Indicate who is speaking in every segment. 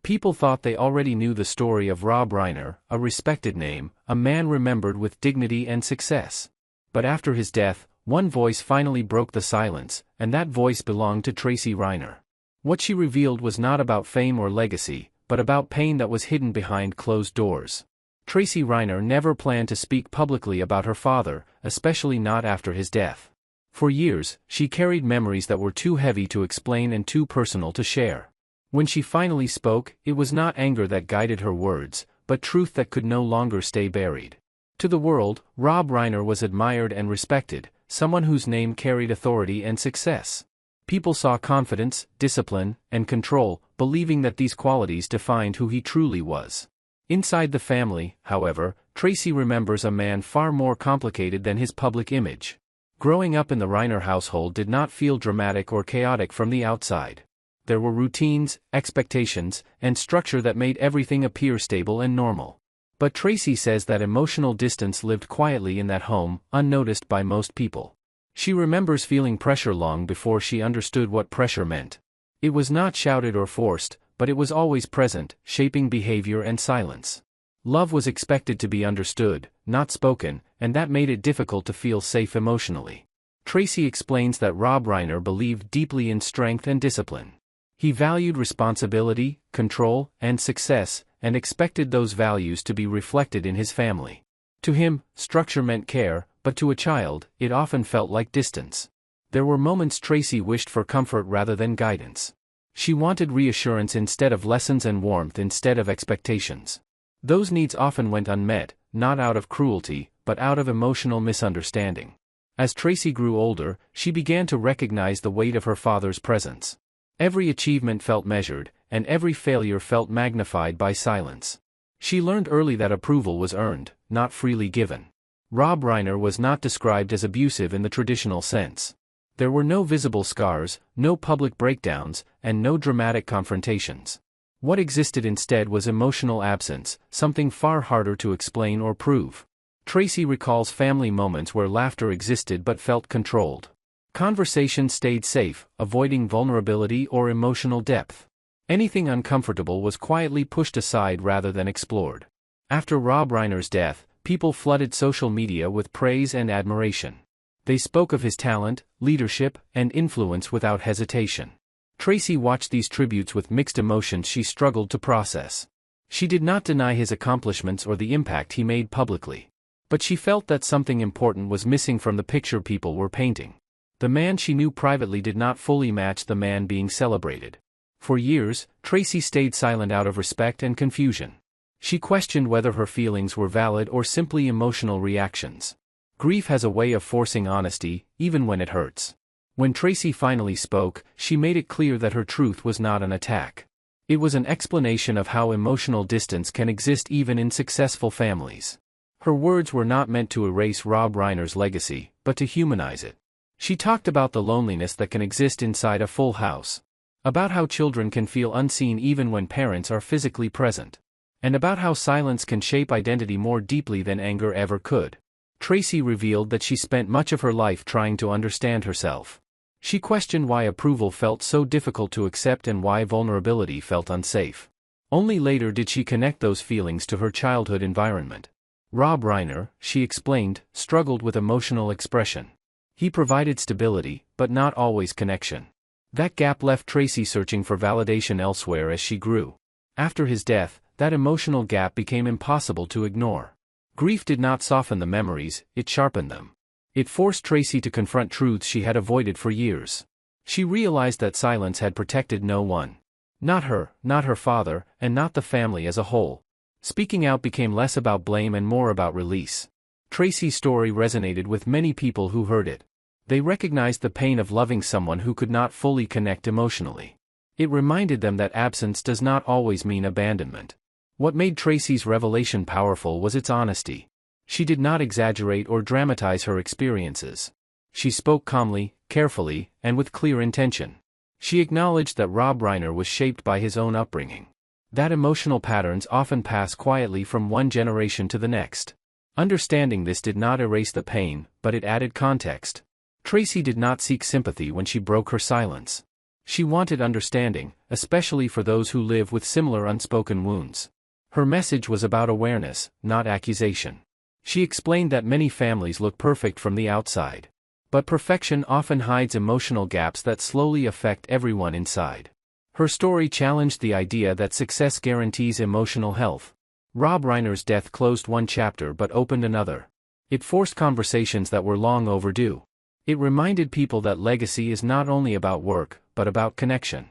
Speaker 1: People thought they already knew the story of Rob Reiner, a respected name, a man remembered with dignity and success. But after his death, one voice finally broke the silence, and that voice belonged to Tracy Reiner. What she revealed was not about fame or legacy, but about pain that was hidden behind closed doors. Tracy Reiner never planned to speak publicly about her father, especially not after his death. For years, she carried memories that were too heavy to explain and too personal to share. When she finally spoke, it was not anger that guided her words, but truth that could no longer stay buried. To the world, Rob Reiner was admired and respected, someone whose name carried authority and success. People saw confidence, discipline, and control, believing that these qualities defined who he truly was. Inside the family, however, Tracy remembers a man far more complicated than his public image. Growing up in the Reiner household did not feel dramatic or chaotic from the outside. There were routines, expectations, and structure that made everything appear stable and normal. But Tracy says that emotional distance lived quietly in that home, unnoticed by most people. She remembers feeling pressure long before she understood what pressure meant. It was not shouted or forced, but it was always present, shaping behavior and silence. Love was expected to be understood, not spoken, and that made it difficult to feel safe emotionally. Tracy explains that Rob Reiner believed deeply in strength and discipline. He valued responsibility, control, and success, and expected those values to be reflected in his family. To him, structure meant care, but to a child, it often felt like distance. There were moments Tracy wished for comfort rather than guidance. She wanted reassurance instead of lessons and warmth instead of expectations. Those needs often went unmet, not out of cruelty, but out of emotional misunderstanding. As Tracy grew older, she began to recognize the weight of her father's presence. Every achievement felt measured, and every failure felt magnified by silence. She learned early that approval was earned, not freely given. Rob Reiner was not described as abusive in the traditional sense. There were no visible scars, no public breakdowns, and no dramatic confrontations. What existed instead was emotional absence, something far harder to explain or prove. Tracy recalls family moments where laughter existed but felt controlled. Conversation stayed safe, avoiding vulnerability or emotional depth. Anything uncomfortable was quietly pushed aside rather than explored. After Rob Reiner's death, people flooded social media with praise and admiration. They spoke of his talent, leadership, and influence without hesitation. Tracy watched these tributes with mixed emotions she struggled to process. She did not deny his accomplishments or the impact he made publicly. But she felt that something important was missing from the picture people were painting. The man she knew privately did not fully match the man being celebrated. For years, Tracy stayed silent out of respect and confusion. She questioned whether her feelings were valid or simply emotional reactions. Grief has a way of forcing honesty, even when it hurts. When Tracy finally spoke, she made it clear that her truth was not an attack. It was an explanation of how emotional distance can exist even in successful families. Her words were not meant to erase Rob Reiner's legacy, but to humanize it. She talked about the loneliness that can exist inside a full house. About how children can feel unseen even when parents are physically present. And about how silence can shape identity more deeply than anger ever could. Tracy revealed that she spent much of her life trying to understand herself. She questioned why approval felt so difficult to accept and why vulnerability felt unsafe. Only later did she connect those feelings to her childhood environment. Rob Reiner, she explained, struggled with emotional expression. He provided stability, but not always connection. That gap left Tracy searching for validation elsewhere as she grew. After his death, that emotional gap became impossible to ignore. Grief did not soften the memories, it sharpened them. It forced Tracy to confront truths she had avoided for years. She realized that silence had protected no one. Not her father, and not the family as a whole. Speaking out became less about blame and more about release. Tracy's story resonated with many people who heard it. They recognized the pain of loving someone who could not fully connect emotionally. It reminded them that absence does not always mean abandonment. What made Tracy's revelation powerful was its honesty. She did not exaggerate or dramatize her experiences. She spoke calmly, carefully, and with clear intention. She acknowledged that Rob Reiner was shaped by his own upbringing. That emotional patterns often pass quietly from one generation to the next. Understanding this did not erase the pain, but it added context. Tracy did not seek sympathy when she broke her silence. She wanted understanding, especially for those who live with similar unspoken wounds. Her message was about awareness, not accusation. She explained that many families look perfect from the outside. But perfection often hides emotional gaps that slowly affect everyone inside. Her story challenged the idea that success guarantees emotional health. Rob Reiner's death closed one chapter but opened another. It forced conversations that were long overdue. It reminded people that legacy is not only about work, but about connection.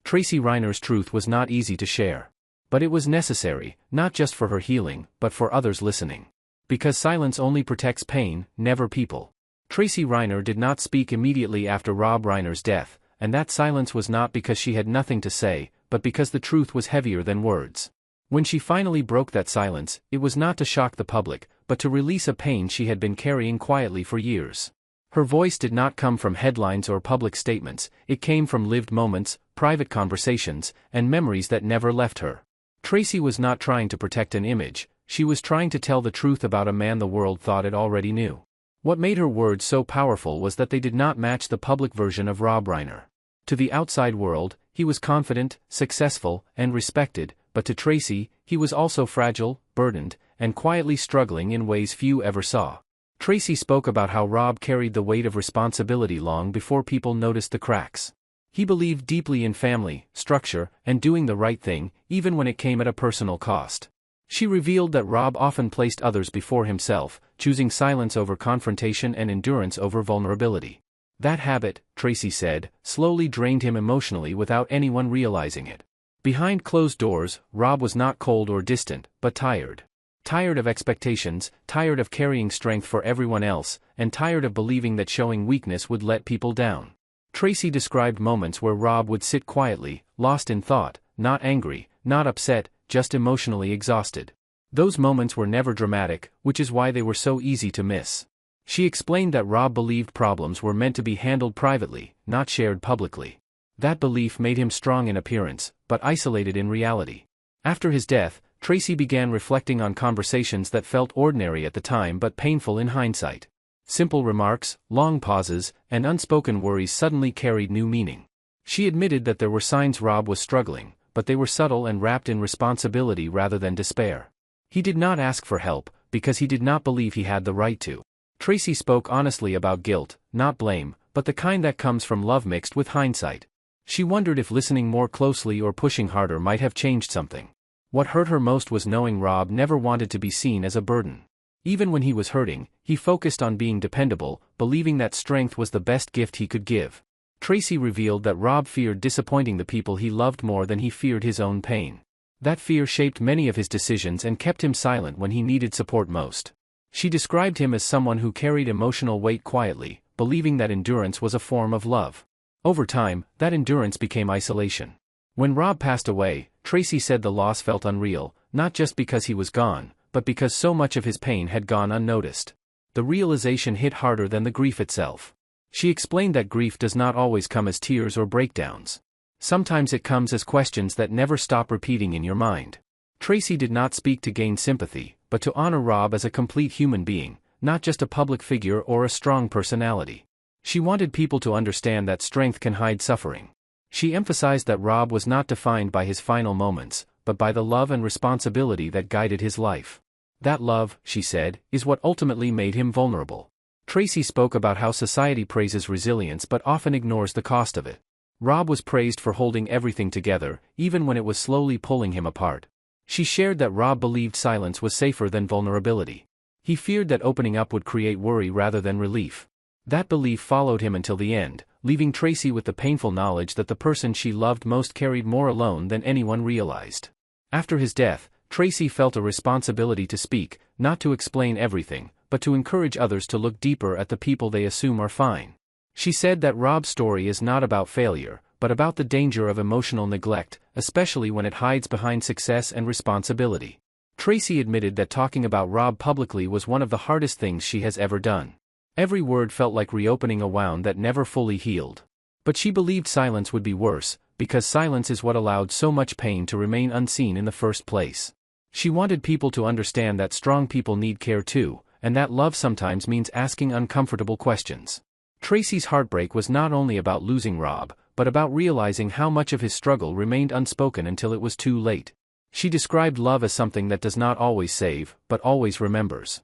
Speaker 1: Tracy Reiner's truth was not easy to share. But it was necessary, not just for her healing, but for others listening. Because silence only protects pain, never people. Tracy Reiner did not speak immediately after Rob Reiner's death, and that silence was not because she had nothing to say, but because the truth was heavier than words. When she finally broke that silence, it was not to shock the public, but to release a pain she had been carrying quietly for years. Her voice did not come from headlines or public statements, it came from lived moments, private conversations, and memories that never left her. Tracy was not trying to protect an image, she was trying to tell the truth about a man the world thought it already knew. What made her words so powerful was that they did not match the public version of Rob Reiner. To the outside world, he was confident, successful, and respected, but to Tracy, he was also fragile, burdened, and quietly struggling in ways few ever saw. Tracy spoke about how Rob carried the weight of responsibility long before people noticed the cracks. He believed deeply in family, structure, and doing the right thing, even when it came at a personal cost. She revealed that Rob often placed others before himself, choosing silence over confrontation and endurance over vulnerability. That habit, Tracy said, slowly drained him emotionally without anyone realizing it. Behind closed doors, Rob was not cold or distant, but tired. Tired of expectations, tired of carrying strength for everyone else, and tired of believing that showing weakness would let people down. Tracy described moments where Rob would sit quietly, lost in thought, not angry, not upset, just emotionally exhausted. Those moments were never dramatic, which is why they were so easy to miss. She explained that Rob believed problems were meant to be handled privately, not shared publicly. That belief made him strong in appearance, but isolated in reality. After his death, Tracy began reflecting on conversations that felt ordinary at the time but painful in hindsight. Simple remarks, long pauses, and unspoken worries suddenly carried new meaning. She admitted that there were signs Rob was struggling, but they were subtle and wrapped in responsibility rather than despair. He did not ask for help, because he did not believe he had the right to. Tracy spoke honestly about guilt, not blame, but the kind that comes from love mixed with hindsight. She wondered if listening more closely or pushing harder might have changed something. What hurt her most was knowing Rob never wanted to be seen as a burden. Even when he was hurting, he focused on being dependable, believing that strength was the best gift he could give. Tracy revealed that Rob feared disappointing the people he loved more than he feared his own pain. That fear shaped many of his decisions and kept him silent when he needed support most. She described him as someone who carried emotional weight quietly, believing that endurance was a form of love. Over time, that endurance became isolation. When Rob passed away, Tracy said the loss felt unreal, not just because he was gone, but because so much of his pain had gone unnoticed. The realization hit harder than the grief itself. She explained that grief does not always come as tears or breakdowns. Sometimes it comes as questions that never stop repeating in your mind. Tracy did not speak to gain sympathy, but to honor Rob as a complete human being, not just a public figure or a strong personality. She wanted people to understand that strength can hide suffering. She emphasized that Rob was not defined by his final moments, but by the love and responsibility that guided his life. That love, she said, is what ultimately made him vulnerable. Tracy spoke about how society praises resilience but often ignores the cost of it. Rob was praised for holding everything together, even when it was slowly pulling him apart. She shared that Rob believed silence was safer than vulnerability. He feared that opening up would create worry rather than relief. That belief followed him until the end, leaving Tracy with the painful knowledge that the person she loved most carried more alone than anyone realized. After his death, Tracy felt a responsibility to speak, not to explain everything, but to encourage others to look deeper at the people they assume are fine. She said that Rob's story is not about failure, but about the danger of emotional neglect, especially when it hides behind success and responsibility. Tracy admitted that talking about Rob publicly was one of the hardest things she has ever done. Every word felt like reopening a wound that never fully healed. But she believed silence would be worse, because silence is what allowed so much pain to remain unseen in the first place. She wanted people to understand that strong people need care too, and that love sometimes means asking uncomfortable questions. Tracy's heartbreak was not only about losing Rob, but about realizing how much of his struggle remained unspoken until it was too late. She described love as something that does not always save, but always remembers.